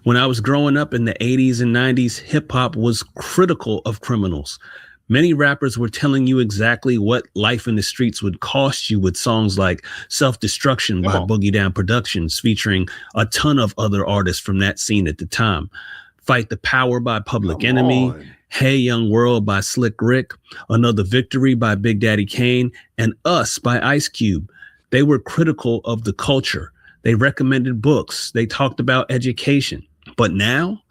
When I was growing up in the 80s and 90s, hip hop was critical of criminals. Many rappers were telling you exactly what life in the streets would cost you with songs like Self-Destruction by Boogie Down Productions, featuring a ton of other artists from that scene at the time. Fight the Power by Public Enemy, Hey Young World by Slick Rick, Another Victory by Big Daddy Kane, and Us by Ice Cube. They were critical of the culture. They recommended books. They talked about education. But now,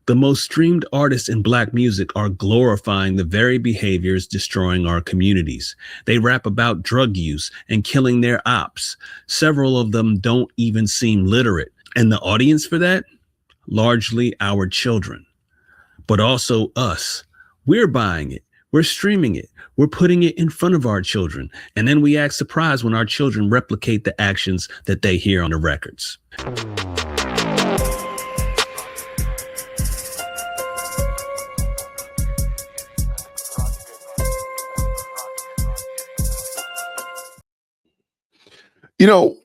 the most streamed artists in Black music are glorifying the very behaviors destroying our communities. They rap about drug use and killing their ops. Several of them don't even seem literate. And the audience for that? Largely our children, but also us. We're buying it. We're streaming it. We're putting it in front of our children. And then we act surprised when our children replicate the actions that they hear on the records. You know,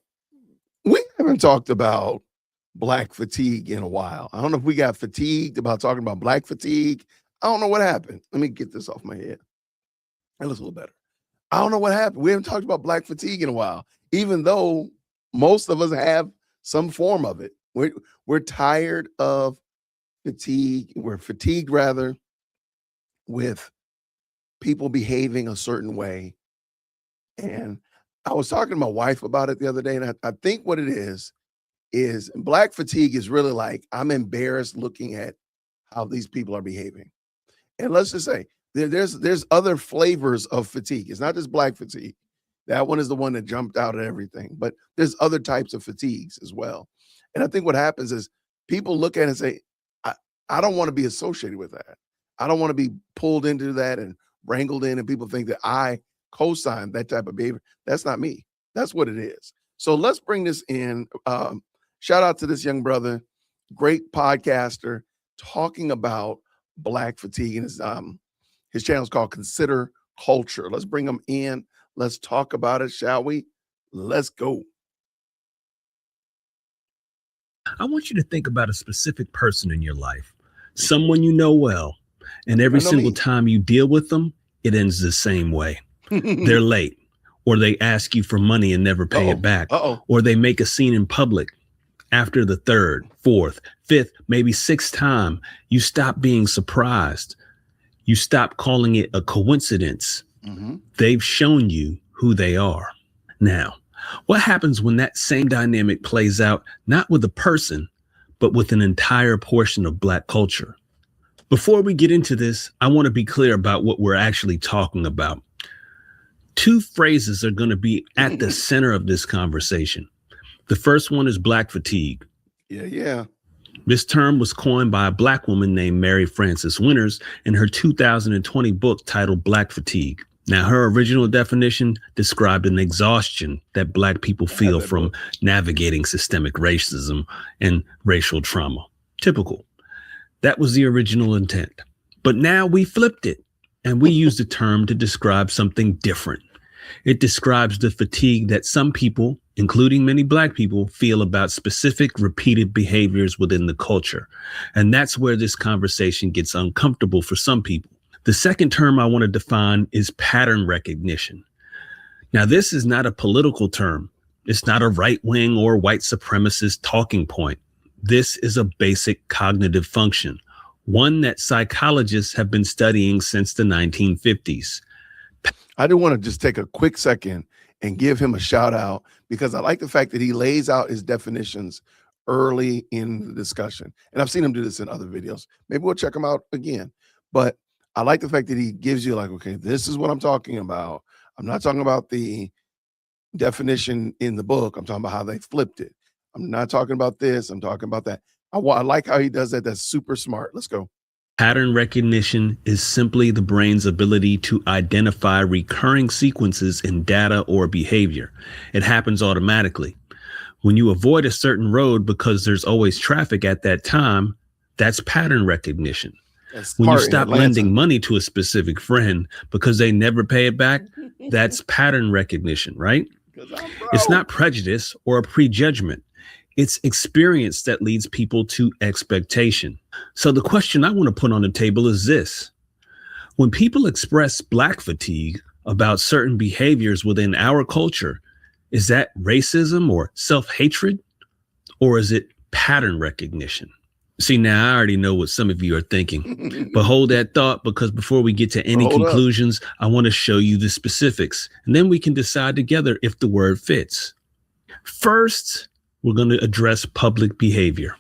we haven't talked about Black fatigue in a while. I don't know if we got fatigued about talking about Black fatigue. I don't know what happened. Let me get this off my head. That looks a little better. I don't know what happened. We haven't talked about Black fatigue in a while, even though most of us have some form of it. We're tired of fatigue. We're fatigued, rather, with people behaving a certain way. And I was talking to my wife about it the other day, and I think what it is Black fatigue is really like, I'm embarrassed looking at how these people are behaving. And let's just say there's other flavors of fatigue. It's not just Black fatigue. That one is the one that jumped out at everything, but there's other types of fatigues as well. And I think what happens is people look at it and say, I don't want to be associated with that. I don't want to be pulled into that and wrangled in, and people think that I co-sign that type of behavior. That's not me. That's what it is. So let's bring this in. Shout out to this young brother, great podcaster, talking about Black fatigue. And his channel is called Consider Culture. Let's bring him in. Let's talk about it, shall we? Let's go. I want you to think about a specific person in your life, someone you know well, and every single time you deal with them, it ends the same way. They're late, or they ask you for money and never pay it back, or they make a scene in public. After the third, fourth, fifth, maybe sixth time, you stop being surprised. You stop calling it a coincidence. They've shown you who they are. Now, what happens when that same dynamic plays out, not with a person, but with an entire portion of Black culture? Before we get into this, I want to be clear about what we're actually talking about. Two phrases are going to be at the center of this conversation. The first one is Black fatigue. Yeah. This term was coined by a Black woman named Mary Frances Winters in her 2020 book titled Black Fatigue. Now, her original definition described an exhaustion that Black people feel from navigating systemic racism and racial trauma. Typical. That was the original intent. But now we flipped it, and we use the term to describe something different. It describes the fatigue that some people, including many Black people, feel about specific repeated behaviors within the culture. And that's where this conversation gets uncomfortable for some people. The second term I want to define is pattern recognition. Now, this is not a political term. It's not a right-wing or white supremacist talking point. This is a basic cognitive function, one that psychologists have been studying since the 1950s. I do want to just take a quick second and give him a shout out, because I like the fact that he lays out his definitions early in the discussion. And I've seen him do this in other videos. Maybe we'll check him out again. But I like the fact that he gives you like, okay, this is what I'm talking about. I'm not talking about the definition in the book. I'm talking about how they flipped it. I'm not talking about this. I'm talking about that. I like how he does that. That's super smart. Let's go. Pattern recognition is simply the brain's ability to identify recurring sequences in data or behavior. It happens automatically. When you avoid a certain road because there's always traffic at that time, that's pattern recognition. When you stop lending money to a specific friend because they never pay it back, that's pattern recognition, right? It's not prejudice or a prejudgment. It's experience that leads people to expectation. So the question I want to put on the table is this. When people express Black fatigue about certain behaviors within our culture, is that racism or self-hatred, or is it pattern recognition? See, now I already know what some of you are thinking, but hold that thought, because before we get to any conclusions, I want to show you the specifics, and then we can decide together if the word fits. First, we're going to address public behavior.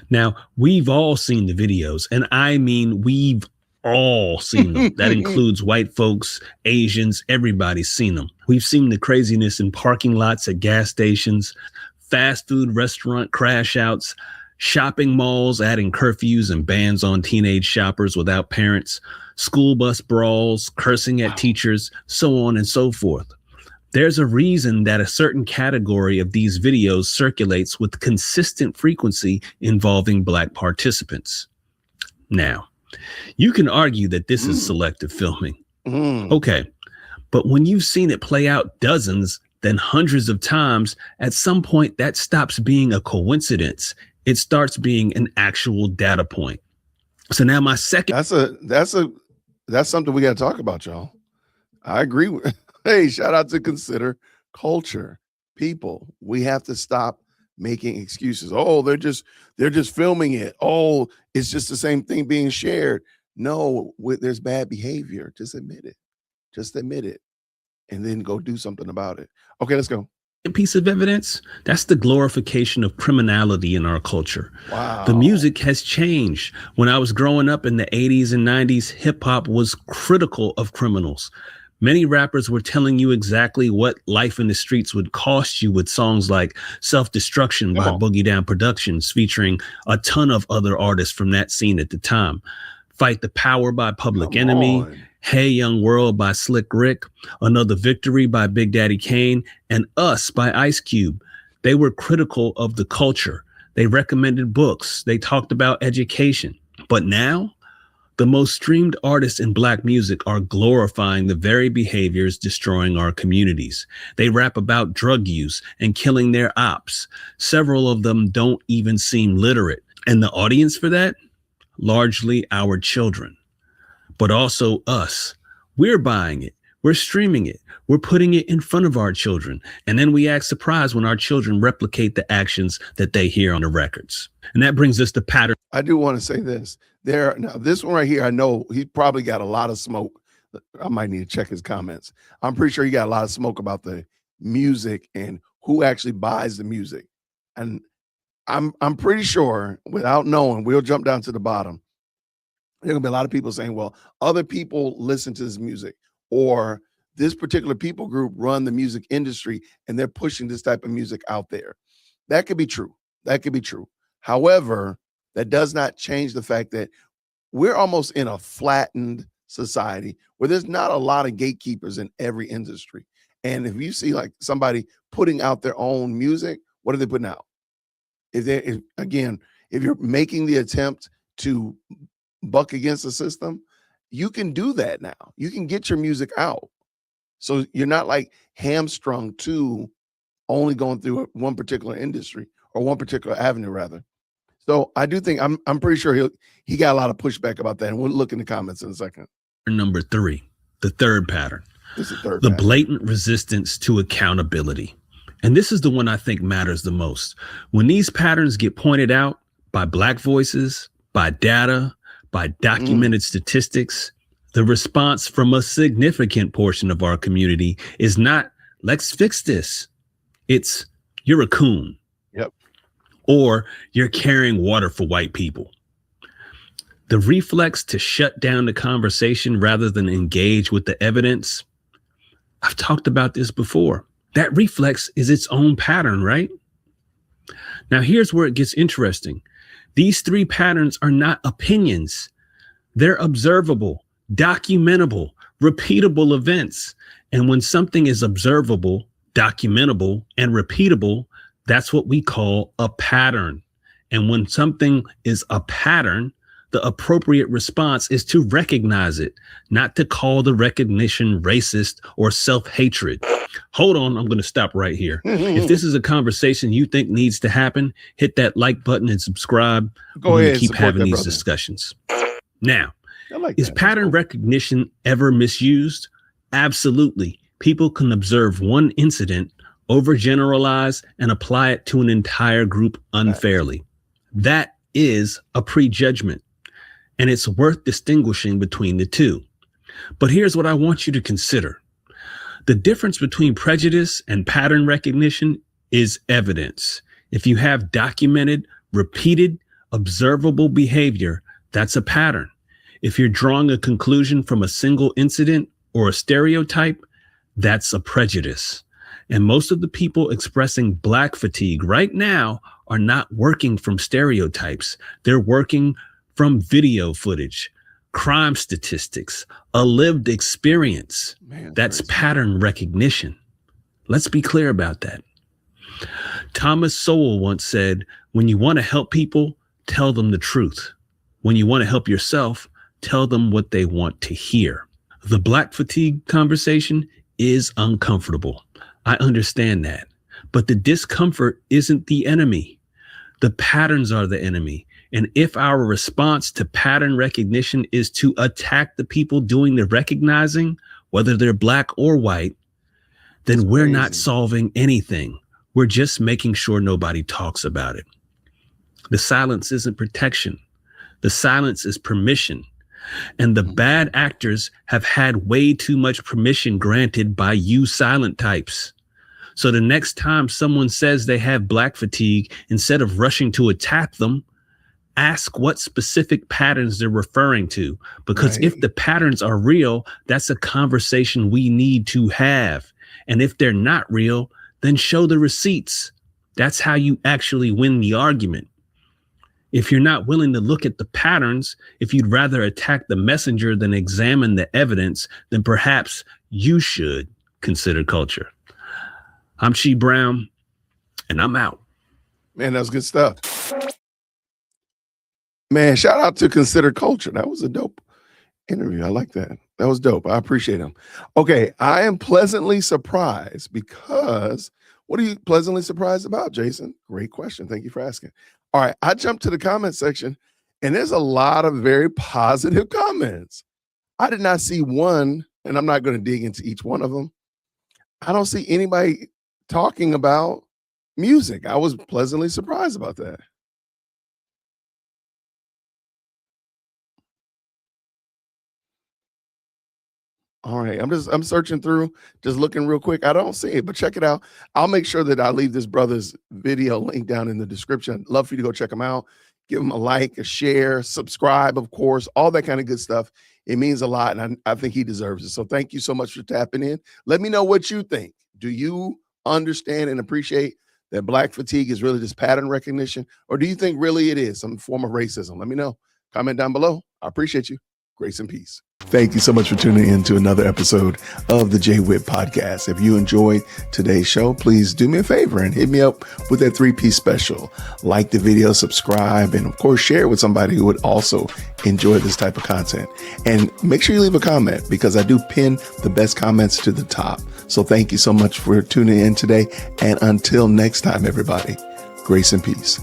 Now, we've all seen the videos, and I mean, we've all seen them. That includes white folks, Asians, everybody's seen them. We've seen the craziness in parking lots at gas stations, fast food restaurant crash outs, shopping malls adding curfews and bans on teenage shoppers without parents, school bus brawls, cursing at teachers, so on and so forth. There's a reason that a certain category of these videos circulates with consistent frequency involving Black participants. Now, you can argue that this is selective filming. Okay, but when you've seen it play out dozens, then hundreds of times, at some point that stops being a coincidence. It starts being an actual data point. So now my second. That's something we got to talk about, y'all. I agree with. Hey, shout out to Consider Culture. People, we have to stop making excuses. Oh, they're just filming it. Oh, it's just the same thing being shared. No, there's bad behavior. Just admit it. Just admit it. And then go do something about it. Okay, let's go. Piece of evidence, that's the glorification of criminality in our culture. Wow. The music has changed. When I was growing up in the 80s and 90s, hip hop was critical of criminals. Many rappers were telling you exactly what life in the streets would cost you with songs like Self-Destruction by Boogie Down Productions, featuring a ton of other artists from that scene at the time. Fight the Power by Public Enemy, Hey Young World by Slick Rick, Another Victory by Big Daddy Kane, and Us by Ice Cube. They were critical of the culture. They recommended books. They talked about education. But now, the most streamed artists in Black music are glorifying the very behaviors destroying our communities. They rap about drug use and killing their ops. Several of them don't even seem literate. And the audience for that? Largely our children, but also us. We're buying it. We're streaming it. We're putting it in front of our children. And then we act surprised when our children replicate the actions that they hear on the records. And that brings us to pattern. I do want to say this. Now, this one right here, I know he probably got a lot of smoke. I might need to check his comments. I'm pretty sure he got a lot of smoke about the music and who actually buys the music. And I'm pretty sure, without knowing, we'll jump down to the bottom. There gonna be a lot of people saying, well, other people listen to this music, or this particular people group run the music industry and they're pushing this type of music out there. That could be true. That could be true. However, that does not change the fact that we're almost in a flattened society where there's not a lot of gatekeepers in every industry. And if you see like somebody putting out their own music, what are they putting out? If you're making the attempt to buck against the system, you can do that now. You can get your music out. So you're not like hamstrung to only going through one particular industry or one particular avenue, rather. So I do think I'm pretty sure he got a lot of pushback about that. And we'll look in the comments in a second. Number 3, the third pattern, the blatant resistance to accountability. And this is the one I think matters the most. When these patterns get pointed out by Black voices, by data, by documented statistics, the response from a significant portion of our community is not, let's fix this. It's, you're a coon. Yep. Or you're carrying water for white people. The reflex to shut down the conversation rather than engage with the evidence. I've talked about this before. That reflex is its own pattern, right? Now, here's where it gets interesting. These 3 patterns are not opinions. They're observable, documentable, repeatable events. And when something is observable, documentable, and repeatable, that's what we call a pattern. And when something is a pattern, The appropriate response is to recognize it, not to call the recognition racist or self-hatred. Hold on, I'm going to stop right here. If this is a conversation you think needs to happen, hit that like button and subscribe. Go ahead and keep having these brother. Discussions. Now, like is pattern recognition ever misused? Absolutely. People can observe one incident, overgeneralize, and apply it to an entire group unfairly. That is a prejudgment, and it's worth distinguishing between the two. But here's what I want you to consider. The difference between prejudice and pattern recognition is evidence. If you have documented, repeated, observable behavior, that's a pattern. If you're drawing a conclusion from a single incident or a stereotype, that's a prejudice. And most of the people expressing Black fatigue right now are not working from stereotypes. They're working from video footage, crime statistics, a lived experience. That's pattern recognition. Let's be clear about that. Thomas Sowell once said, when you want to help people, tell them the truth. When you want to help yourself, tell them what they want to hear. The Black fatigue conversation is uncomfortable. I understand that. But the discomfort isn't the enemy. The patterns are the enemy. And if our response to pattern recognition is to attack the people doing the recognizing, whether they're Black or white, then we're not solving anything. We're just making sure nobody talks about it. The silence isn't protection. The silence is permission. And the bad actors have had way too much permission granted by you silent types. So the next time someone says they have Black fatigue, instead of rushing to attack them, ask what specific patterns they're referring to. Because if the patterns are real, that's a conversation we need to have. And if they're not real, then show the receipts. That's how you actually win the argument. If you're not willing to look at the patterns, if you'd rather attack the messenger than examine the evidence, then perhaps you should consider culture. I'm Chi Brown, and I'm out. Man, that was good stuff. Man, shout out to Consider Culture. That was a dope interview. I like that. That was dope. I appreciate him. Okay, I am pleasantly surprised because what are you pleasantly surprised about, Jason? Great question. Thank you for asking. All right, I jumped to the comment section, and there's a lot of very positive comments. I did not see one, and I'm not going to dig into each one of them. I don't see anybody talking about music. I was pleasantly surprised about that. All right, I'm searching through, just looking real quick. I don't see it, but check it out. I'll make sure that I leave this brother's video link down in the description. I'd love for you to go check him out. Give him a like, a share, subscribe, of course, all that kind of good stuff. It means a lot, and I think he deserves it. So thank you so much for tapping in. Let me know what you think. Do you understand and appreciate that Black fatigue is really just pattern recognition, or do you think really it is some form of racism? Let me know. Comment down below. I appreciate you. Grace and peace. Thank you so much for tuning in to another episode of the JWhit Podcast. If you enjoyed today's show, please do me a favor and hit me up with that 3-piece special. Like the video, subscribe, and of course, share it with somebody who would also enjoy this type of content. And make sure you leave a comment because I do pin the best comments to the top. So thank you so much for tuning in today. And until next time, everybody, grace and peace.